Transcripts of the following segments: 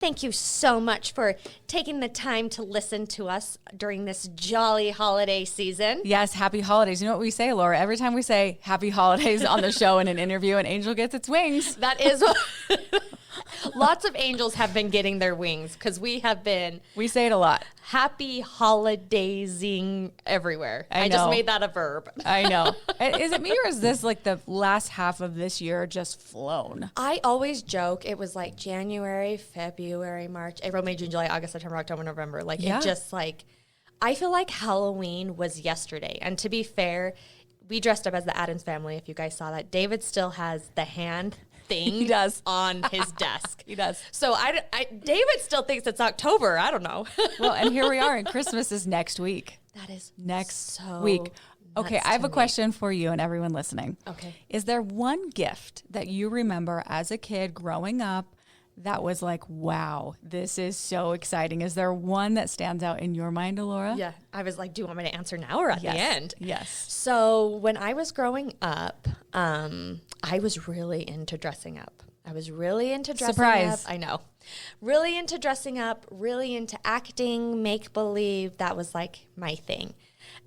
Thank you so much for taking the time to listen to us during this jolly holiday season. Yes, happy holidays. You know what we say, Laura? Every time we say happy holidays on the show in an interview, an angel gets its wings. That is what... Lots of angels have been getting their wings because we say it a lot. Happy holidaysing everywhere. I just made that a verb. I know. Is it me or is this like the last half of this year just flown? I always joke it was like January, February, March, April, May, June, July, August, September, October, November. Like it just like, I feel like Halloween was yesterday. And to be fair, we dressed up as the Addams Family. If you guys saw that, David still has the hand thing he does on his desk. He does. So David still thinks it's October. I don't know. Well, and here we are, and Christmas is next week. That is next so week. Okay, I have a question for you and everyone listening. Okay. Is there one gift that you remember as a kid growing up that was like, wow, this is so exciting? Is there one that stands out in your mind, Elora? Yeah. I was like, do you want me to answer now or at the end? Yes. So when I was growing up, I was really into dressing up. I was really into dressing up. I know. Really into dressing up, really into acting, make-believe. That was like my thing.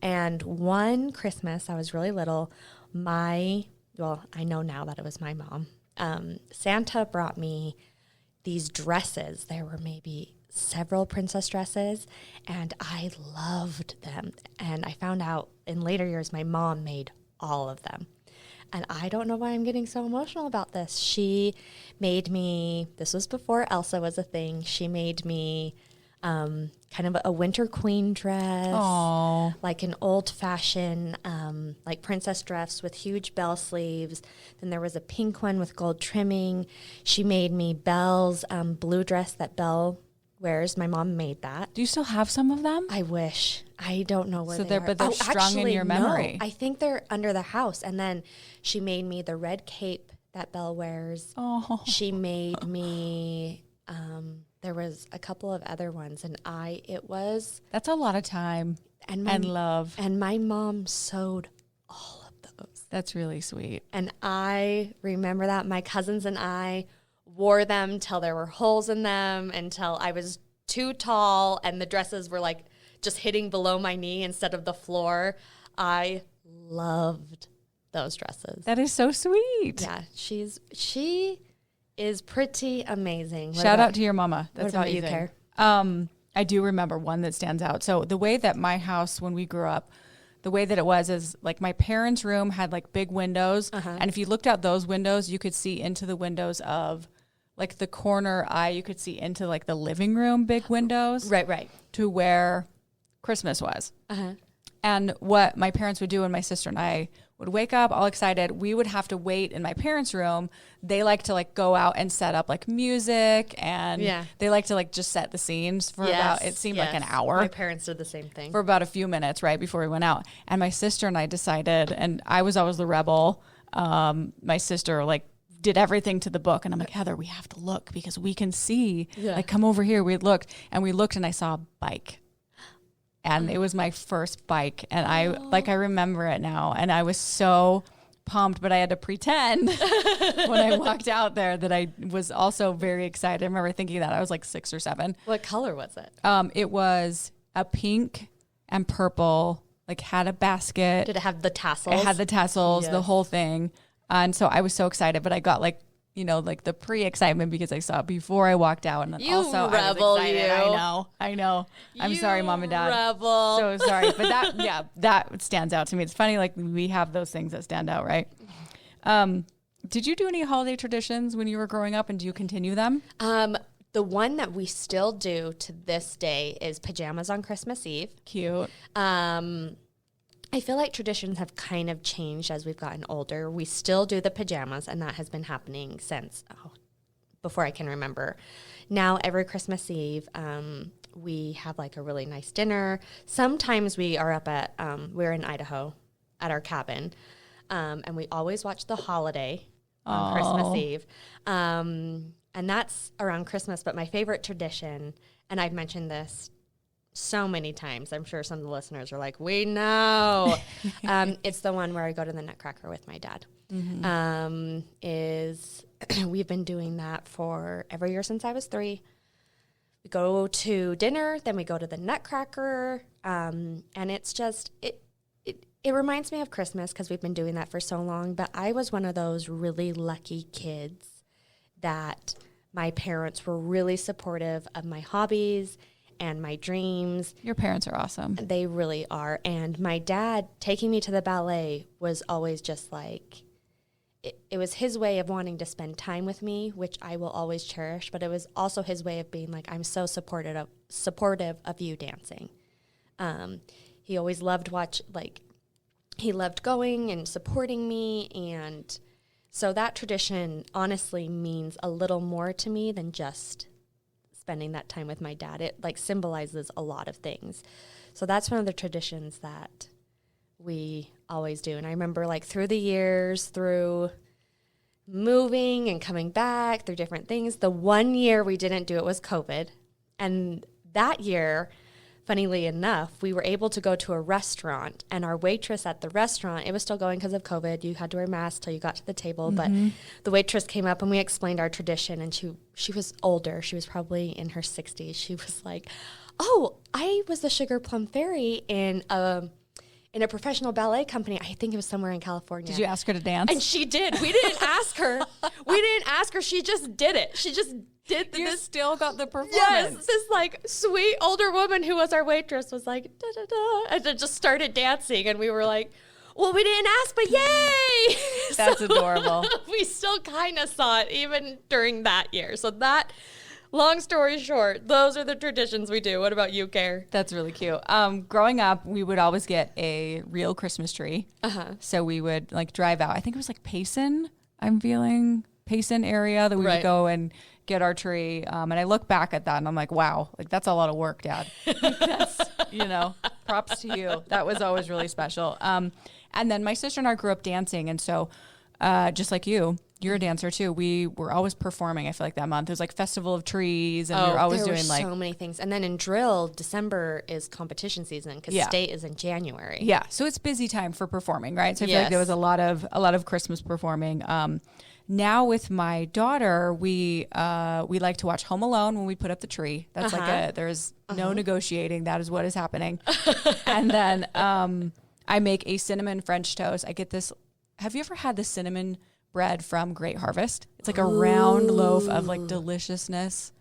And one Christmas, I was really little, I know now that it was my mom. Santa brought me these dresses. There were maybe several princess dresses, and I loved them. And I found out in later years, my mom made all of them. And I don't know why I'm getting so emotional about this. She made me, this was before Elsa was a thing, she made me kind of a winter queen dress, like an old-fashioned like princess dress with huge bell sleeves. Then there was a pink one with gold trimming. She made me Belle's blue dress that Belle wears. My mom made that. Do you still have some of them? I wish. I don't know where they are. But they're strung in your memory. No, I think they're under the house. And then she made me the red cape that Belle wears. Oh. She made me... there was a couple of other ones, and that's a lot of time and love. And my mom sewed all of those. That's really sweet. And I remember that my cousins and I wore them till there were holes in them, until I was too tall and the dresses were like just hitting below my knee instead of the floor. I loved those dresses. That is so sweet. Yeah, she is pretty amazing. Shout out to your mama. That's what about amazing. you, Kari? I do remember one that stands out. So the way that my house, when we grew up, the way that it was is like my parents' room had like big windows. And if you looked out those windows, you could see into the windows of like the corner eye. You could see into like the living room, big windows. Right. To where Christmas was. And what my parents would do, and my sister and I would wake up all excited, we would have to wait in my parents' room. They like to like go out and set up like music, and they like to like just set the scenes for it seemed like an hour. My parents did the same thing. For about a few minutes, right, before we went out. And my sister and I decided, and I was always the rebel, my sister like did everything to the book. And I'm like, Heather, we have to look because we can see, like, come over here. We looked and I saw a bike. And it was my first bike, and I remember it now, and I was so pumped, but I had to pretend when I walked out there that I was also very excited. I remember thinking that. I was like 6 or 7. What color was it? It was a pink and purple, like had a basket. Did it have the tassels? It had the tassels, the whole thing. And so I was so excited, but I got like, like the pre-excitement because I saw it before I walked out. And then also rebel, I was excited. I know. I'm sorry, Mom and Dad. Rebel. So sorry. But that stands out to me. It's funny, like we have those things that stand out, right? Did you do any holiday traditions when you were growing up, and do you continue them? The one that we still do to this day is pajamas on Christmas Eve. Cute. I feel like traditions have kind of changed as we've gotten older. We still do the pajamas, and that has been happening since before I can remember. Now, every Christmas Eve, we have like a really nice dinner. Sometimes we are up at, we're in Idaho at our cabin, and we always watch The Holiday on Christmas Eve. And that's around Christmas, but my favorite tradition, and I've mentioned this so many times. I'm sure some of the listeners are like, we know. It's the one where I go to the Nutcracker with my dad. We've been doing that for every year since I was 3. we go to dinner, then we go to the Nutcracker, and it's just, it reminds me of Christmas because we've been doing that for so long, but I was one of those really lucky kids that my parents were really supportive of my hobbies and my dreams. Your parents are awesome. They really are. And my dad taking me to the ballet was always just like, it was his way of wanting to spend time with me, which I will always cherish, but it was also his way of being like, I'm so supportive of you dancing. He always loved he loved going and supporting me, and so that tradition honestly means a little more to me than just spending that time with my dad. It like symbolizes a lot of things. So that's one of the traditions that we always do. And I remember like through the years, through moving and coming back, through different things, the one year we didn't do it was COVID. And that year, funnily enough, we were able to go to a restaurant, and our waitress at the restaurant, it was still going because of COVID. You had to wear masks till you got to the table. But the waitress came up and we explained our tradition, and she was older. She was probably in her 60s. She was like, oh, I was the Sugar Plum Fairy in a professional ballet company. I think it was somewhere in California. Did you ask her to dance? And she did. We didn't ask her. She just did it. She just did this. You still got the performance. Yes. This like sweet older woman who was our waitress was like, da, da, da, and then just started dancing. And we were like, well, we didn't ask, but yay. That's adorable. We still kind of saw it even during that year. So that, long story short, those are the traditions we do. What about you, Kari? That's really cute. Growing up, we would always get a real Christmas tree. So we would like drive out. I think it was like Payson. Payson area that we would go and get our tree. And I look back at that and I'm like, wow, like that's a lot of work, Dad. That's, props to you. That was always really special. And then my sister and I grew up dancing. And so just like you're a dancer too. We were always performing. I feel like that month. It was like Festival of Trees, and we were always doing like so many things. And then in drill, December is competition season because state is in January. Yeah, so it's busy time for performing, right? So I feel like there was a lot of Christmas performing. Now with my daughter, we like to watch Home Alone when we put up the tree. That's there's no negotiating. That is what is happening. And then I make a cinnamon French toast. I get this. Have you ever had the cinnamon bread from Great Harvest? It's like a round loaf of like deliciousness.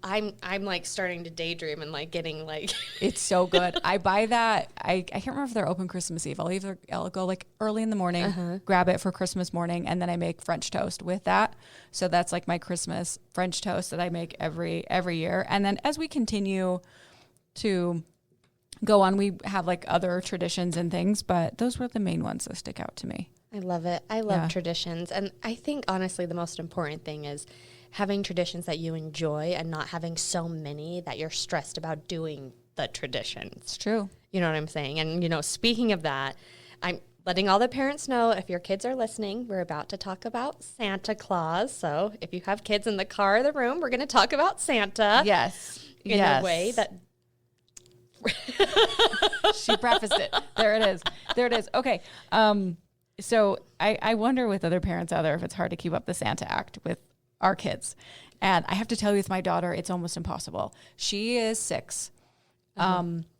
I'm like starting to daydream and like getting like it's so good. I buy that. I can't remember if they're open Christmas Eve. I'll go like early in the morning, grab it for Christmas morning, and then I make French toast with that. So that's like my Christmas French toast that I make every year. And then as we continue to go on, we have like other traditions and things, but those were the main ones that stick out to me. I love it. I love traditions. And I think, honestly, the most important thing is having traditions that you enjoy and not having so many that you're stressed about doing the traditions. It's true. You know what I'm saying? And, speaking of that, I'm letting all the parents know, if your kids are listening, we're about to talk about Santa Claus. So if you have kids in the car or the room, we're going to talk about Santa. Yes. In a way that... She prefaced it. There it is. Okay. So I wonder with other parents out there if it's hard to keep up the Santa act with our kids. And I have to tell you, with my daughter, it's almost impossible. She is 6.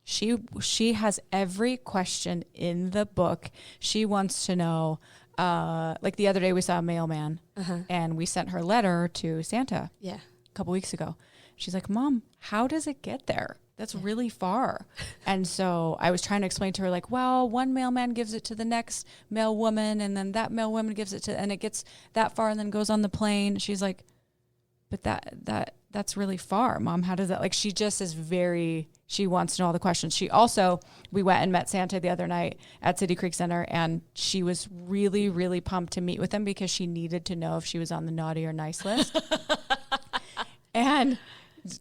She has every question in the book. She wants to know, like the other day we saw a mailman and we sent her a letter to Santa a couple weeks ago. She's like, Mom, how does it get there? That's really far. And so I was trying to explain to her, like, well, one mailman gives it to the next mail woman, and then that mail woman gives it to, and it gets that far and then goes on the plane. She's like, but that's really far, Mom. How does that, like, she just is she wants to know all the questions. We went and met Santa the other night at City Creek Center, and she was really, really pumped to meet with him because she needed to know if she was on the naughty or nice list. And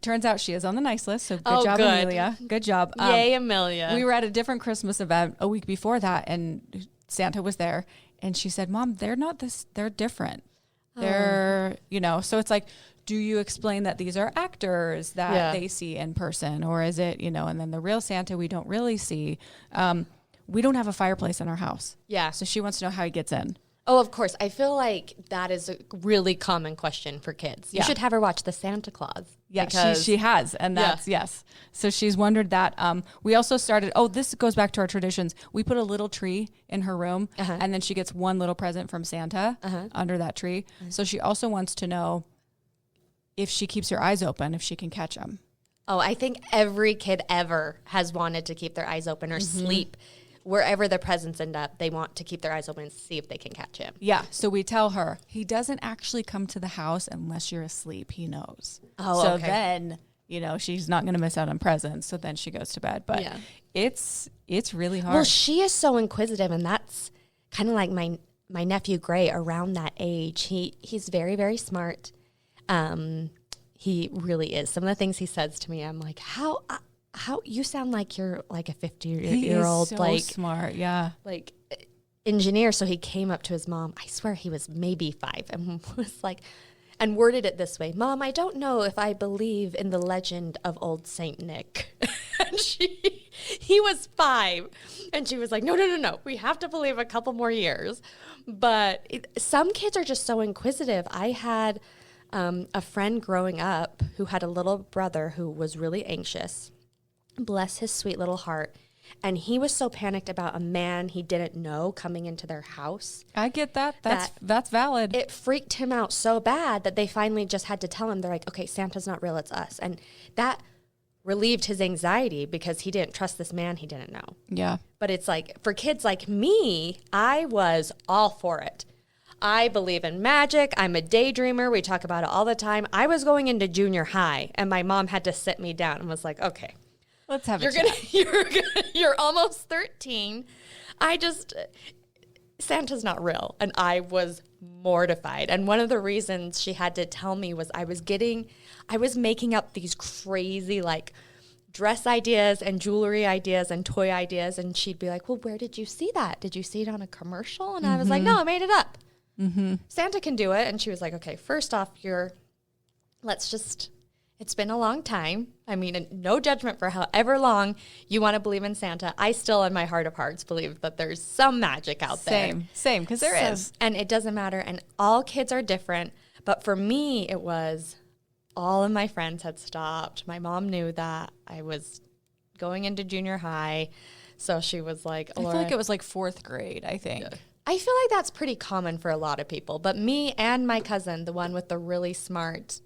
turns out she is on the nice list, so good job, Amelia. Good job. Yay, Amelia. We were at a different Christmas event a week before that, and Santa was there, and she said, Mom, they're not this, they're different. They're, so it's like, do you explain that these are actors that they see in person, or is it, and then the real Santa we don't really see. We don't have a fireplace in our house. Yeah. So she wants to know how he gets in. Oh, of course. I feel like that is a really common question for kids. You should have her watch the Santa Claus. Yeah, she has. And that's, yes. So she's wondered that. We also started, this goes back to our traditions. We put a little tree in her room, and then she gets one little present from Santa under that tree. So she also wants to know if she keeps her eyes open, if she can catch them. Oh, I think every kid ever has wanted to keep their eyes open or sleep. Wherever the presents end up, they want to keep their eyes open and see if they can catch him. Yeah. So we tell her, he doesn't actually come to the house unless you're asleep. He knows. Oh, so then, she's not going to miss out on presents. So then she goes to bed. But it's really hard. Well, she is so inquisitive, and that's kind of like my nephew Gray around that age. He's very, very smart. He really is. Some of the things he says to me, I'm like, how you sound like you're like a 50-year-old, so like smart, like engineer. So he came up to his mom. I swear he was maybe 5, and was like, and worded it this way: "Mom, I don't know if I believe in the legend of old Saint Nick." And he was 5, and she was like, "No. We have to believe a couple more years." But some kids are just so inquisitive. I had a friend growing up who had a little brother who was really anxious. Bless his sweet little heart. And he was so panicked about a man he didn't know coming into their house. I get that. That's valid. It freaked him out so bad that they finally just had to tell him, they're like, okay, Santa's not real, it's us. And that relieved his anxiety because he didn't trust this man he didn't know. Yeah. But it's like, for kids like me, I was all for it. I believe in magic. I'm a daydreamer. We talk about it all the time. I was going into junior high, and my mom had to sit me down and was like, okay, let's have a chat. You're almost 13. Santa's not real. And I was mortified. And one of the reasons she had to tell me was I was making up these crazy like dress ideas and jewelry ideas and toy ideas. And she'd be like, well, where did you see that? Did you see it on a commercial? And I was like, no, I made it up. Santa can do it. And she was like, okay, first off, it's been a long time. I mean, no judgment for however long you want to believe in Santa. I still, in my heart of hearts, believe that there's some magic out there. Same, because there is. And it doesn't matter. And all kids are different. But for me, it was all of my friends had stopped. My mom knew that I was going into junior high. So she was like, I feel like it was like 4th grade, I think. Yeah. I feel like that's pretty common for a lot of people. But me and my cousin, the one with the really smart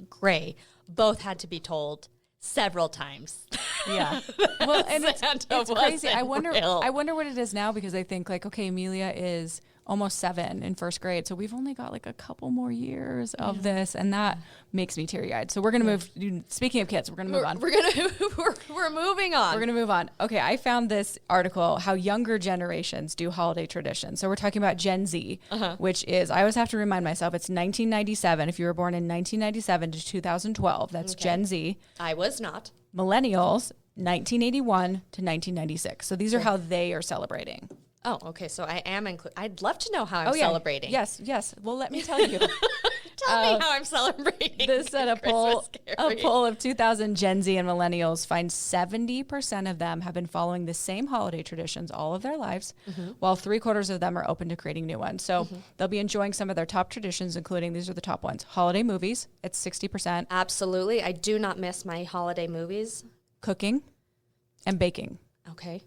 Gray, both had to be told several times. Yeah. Well, and it's crazy. I wonder what it is now, because I think like, okay, Amelia is almost 7 in 1st grade. So we've only got like a couple more years of this, and that makes me teary-eyed. So we're going to move. Speaking of kids, we're going to move on. We're moving on. We're going to move on. Okay, I found this article, how younger generations do holiday traditions. So we're talking about Gen Z, which is, I always have to remind myself, it's 1997. If you were born in 1997 to 2012, that's Gen Z. I was not. Millennials, 1981 to 1996. So these are how they are celebrating. Oh, okay. So I am I'd love to know how I'm celebrating. Yes. Well, let me tell you. Tell me how I'm celebrating. This said a poll of 2,000 Gen Z and Millennials finds 70% of them have been following the same holiday traditions all of their lives, while 3/4 of them are open to creating new ones. So they'll be enjoying some of their top traditions, including, these are the top ones: holiday movies, it's 60%. Absolutely. I do not miss my holiday movies. Cooking and baking. Okay.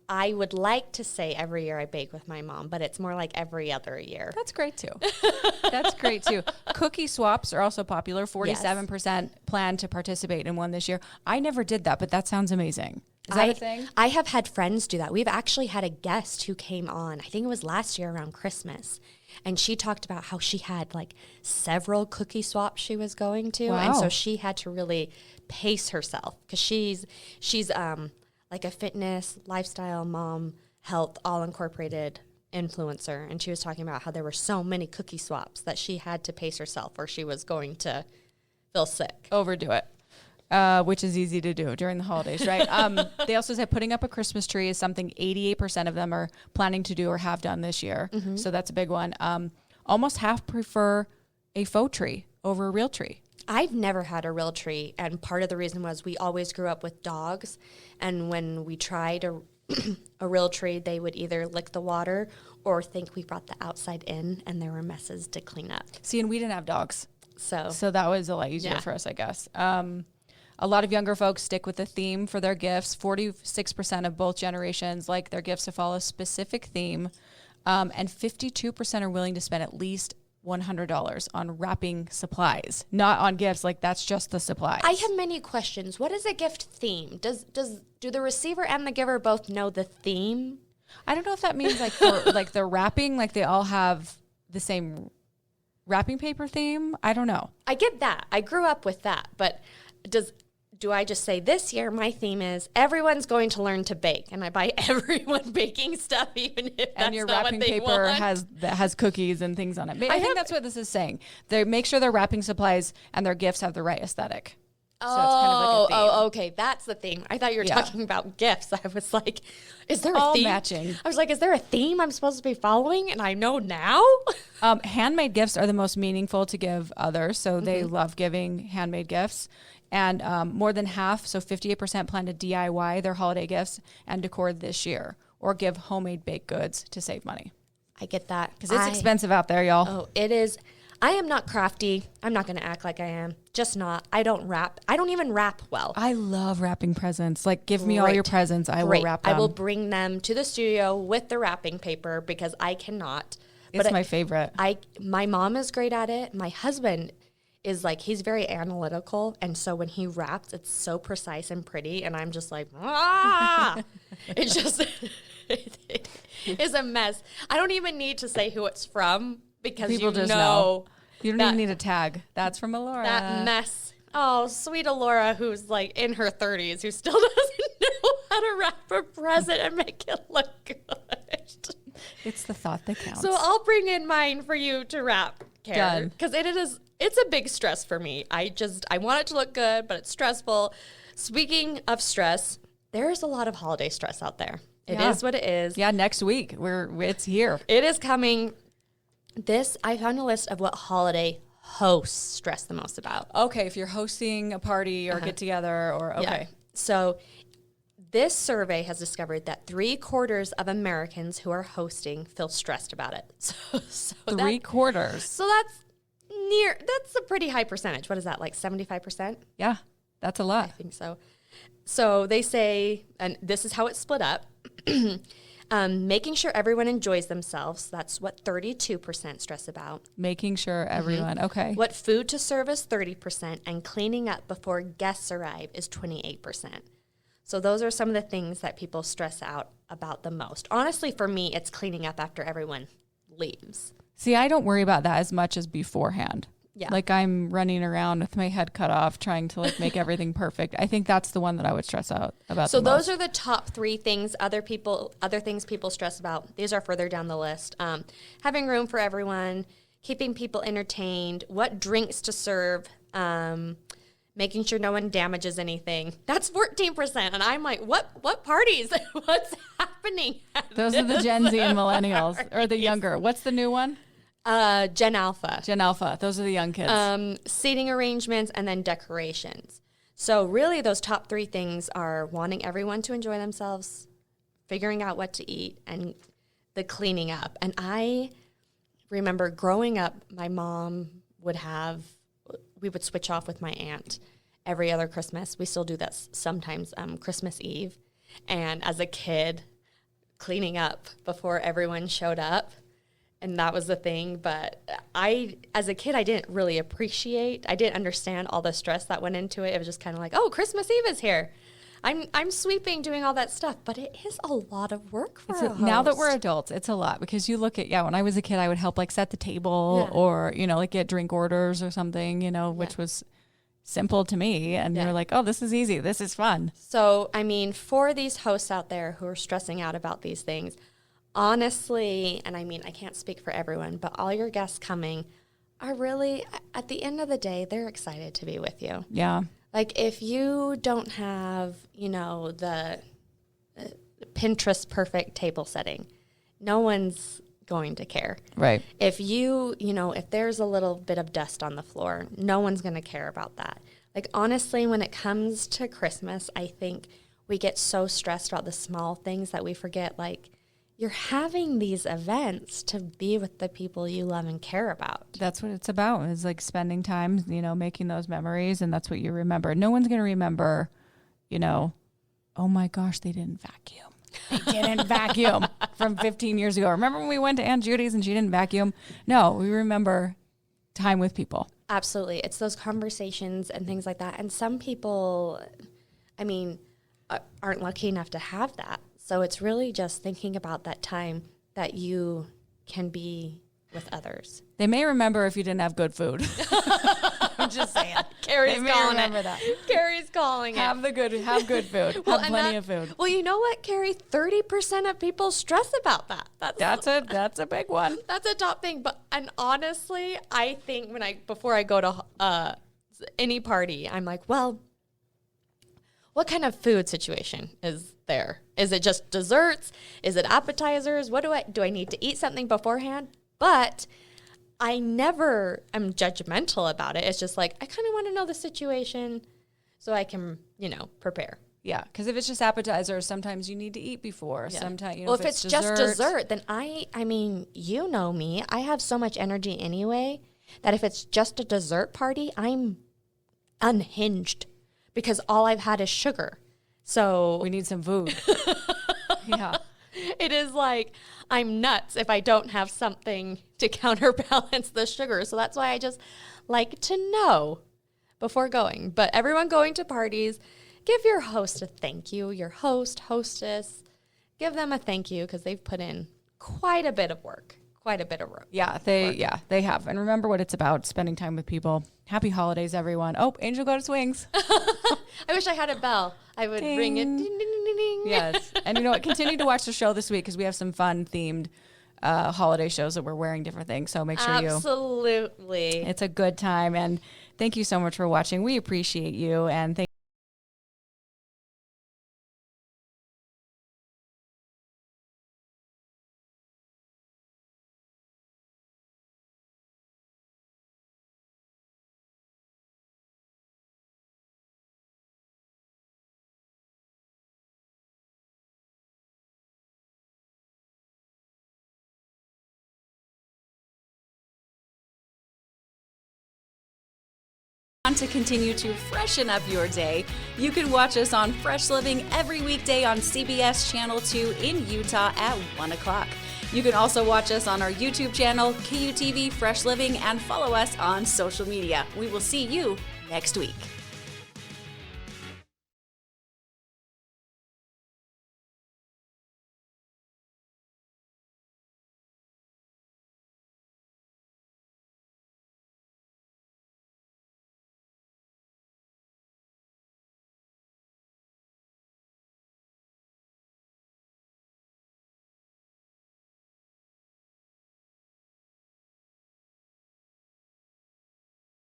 I would like to say every year I bake with my mom, but it's more like every other year. That's great too. Cookie swaps are also popular. 47% plan to participate in one this year. I never did that, but that sounds amazing. Is that a thing? I have had friends do that. We've actually had a guest who came on, I think it was last year around Christmas, and she talked about how she had like several cookie swaps she was going to. Wow. And so she had to really pace herself, because she's like a fitness, lifestyle, mom, health, all incorporated influencer. And she was talking about how there were so many cookie swaps that she had to pace herself, or she was going to feel sick. Overdo it, which is easy to do during the holidays, right? They also said putting up a Christmas tree is something 88% of them are planning to do or have done this year. So that's a big one. Almost half prefer a faux tree over a real tree. I've never had a real tree, and part of the reason was we always grew up with dogs, and when we tried a real tree, they would either lick the water or think we brought the outside in and there were messes to clean up. See, and we didn't have dogs. So that was a lot easier for us, I guess. A lot of younger folks stick with the theme for their gifts. 46% of both generations like their gifts to follow a specific theme. And 52% are willing to spend at least $100 on wrapping supplies, not on gifts. Like, that's just the supplies. I have many questions. What is a gift theme? Do the receiver and the giver both know the theme? I don't know if that means like for like the wrapping, like they all have the same wrapping paper theme. I don't know. I get that. I grew up with that, but do I just say this year my theme is everyone's going to learn to bake, and I buy everyone baking stuff, even if that's and your not wrapping what they paper want. has cookies and things on it. But I think that's what this is saying. They make sure their wrapping supplies and their gifts have the right aesthetic. So it's kind of like a theme. Okay, that's the theme. I thought you were talking about gifts. I was like, is there a all theme? Matching. I was like, is there a theme I'm supposed to be following? And I know now. Handmade gifts are the most meaningful to give others, so they love giving handmade gifts. And more than half, so 58%, plan to DIY their holiday gifts and decor this year or give homemade baked goods to save money. I get that. Because it's expensive out there, y'all. Oh, it is. I am not crafty. I'm not going to act like I am. Just not. I don't wrap. I don't even wrap well. I love wrapping presents. Like, give me all your presents. I will wrap them. I will bring them to the studio with the wrapping paper because I cannot. It's my favorite. My mom is great at it. My husband is like, he's very analytical. And so when he wraps, it's so precise and pretty. And I'm just like, it's just, it is a mess. I don't even need to say who it's from because people just know. You don't even need a tag. That's from Elora. That mess. Oh, sweet Elora, who's like in her 30s, who still doesn't know how to wrap a present and make it look good. It's the thought that counts. So I'll bring in mine for you to wrap, Karen. Because it's a big stress for me. I want it to look good, but it's stressful. Speaking of stress, there's a lot of holiday stress out there. It is what it is. Yeah, next week. It's here. It is coming. I found a list of what holiday hosts stress the most about. Okay, if you're hosting a party or get together or okay. Yeah. So this survey has discovered that 3/4 of Americans who are hosting feel stressed about it. So 3/4. So that's a pretty high percentage. What is that, like 75%? Yeah, that's a lot. I think so. So they say, and this is how it's split up. Making sure everyone enjoys themselves. That's what 32% stress about. Making sure everyone, okay. What food to serve is 30%, and cleaning up before guests arrive is 28%. So those are some of the things that people stress out about the most. Honestly, for me, it's cleaning up after everyone leaves. See, I don't worry about that as much as beforehand. Yeah. Like I'm running around with my head cut off trying to like make everything perfect. I think that's the one that I would stress out about. So those are the top 3 things other things people stress about. These are further down the list. Having room for everyone, keeping people entertained, what drinks to serve, making sure no one damages anything. That's 14%. And I'm like, what parties? What's happening? Those are the Gen Z and Millennials or the younger. What's the new one? Gen Alpha. Gen Alpha. Those are the young kids. Seating arrangements and then decorations. So really those top 3 things are wanting everyone to enjoy themselves, figuring out what to eat, and the cleaning up. And I remember growing up, my mom we would switch off with my aunt every other Christmas. We still do that sometimes, Christmas Eve. And as a kid, cleaning up before everyone showed up. And that was the thing. But as a kid, I didn't really I didn't understand all the stress that went into it. It was just kind of like, oh, Christmas Eve is here. I'm sweeping, doing all that stuff. But it is a lot of work for a host. Now that we're adults, it's a lot. Because you look at, when I was a kid, I would help like set the table or, like get drink orders or something, which was simple to me. And you're like, oh, this is easy. This is fun. So, for these hosts out there who are stressing out about these things, honestly, and I can't speak for everyone, but all your guests coming are really, at the end of the day, they're excited to be with you. Yeah. Like if you don't have, the Pinterest perfect table setting, no one's going to care. Right. If if there's a little bit of dust on the floor, no one's going to care about that. Like honestly, when it comes to Christmas, I think we get so stressed about the small things that we forget, like, you're having these events to be with the people you love and care about. That's what it's about, is like spending time, making those memories. And that's what you remember. No one's going to remember, oh my gosh, they didn't vacuum. They didn't vacuum from 15 years ago. Remember when we went to Aunt Judy's and she didn't vacuum? No, we remember time with people. Absolutely. It's those conversations and things like that. And some people, aren't lucky enough to have that. So it's really just thinking about that time that you can be with others. They may remember if you didn't have good food. I'm just saying. Carrie's calling remember that. Carrie's calling have good food. Well, have plenty of food. Well, you know what, Carrie? 30% of people stress about that. That's a big one. That's a top thing. And honestly, I think before I go to any party, I'm like, well, what kind of food situation is there? Is it just desserts? Is it appetizers? Do I need to eat something beforehand? But I never am judgmental about it. It's just like, I kind of want to know the situation so I can, prepare. Yeah, because if it's just appetizers, sometimes you need to eat before. Yeah. Sometimes, if it's just dessert, then I mean, you know me. I have so much energy anyway that if it's just a dessert party, I'm unhinged because all I've had is sugar. So we need some food. Yeah. It is like I'm nuts if I don't have something to counterbalance the sugar. So that's why I just like to know before going. But everyone going to parties, give your host a thank you. Your host, hostess, give them a thank you because they've put in quite a bit of work. Yeah, they have. And remember what it's about, spending time with people. Happy holidays, everyone. Oh, Angel got his wings. I wish I had a bell. I would ring it. Ding, ding, ding, ding. Yes. And you know what? Continue to watch the show this week because we have some fun themed holiday shows that we're wearing different things. So make sure Absolutely. It's a good time. And thank you so much for watching. We appreciate you. And thank To continue to freshen up your day, you can watch us on Fresh Living every weekday on CBS Channel 2 in Utah at 1 o'clock. You can also watch us on our YouTube channel, KUTV Fresh Living, and follow us on social media. We will see you next week.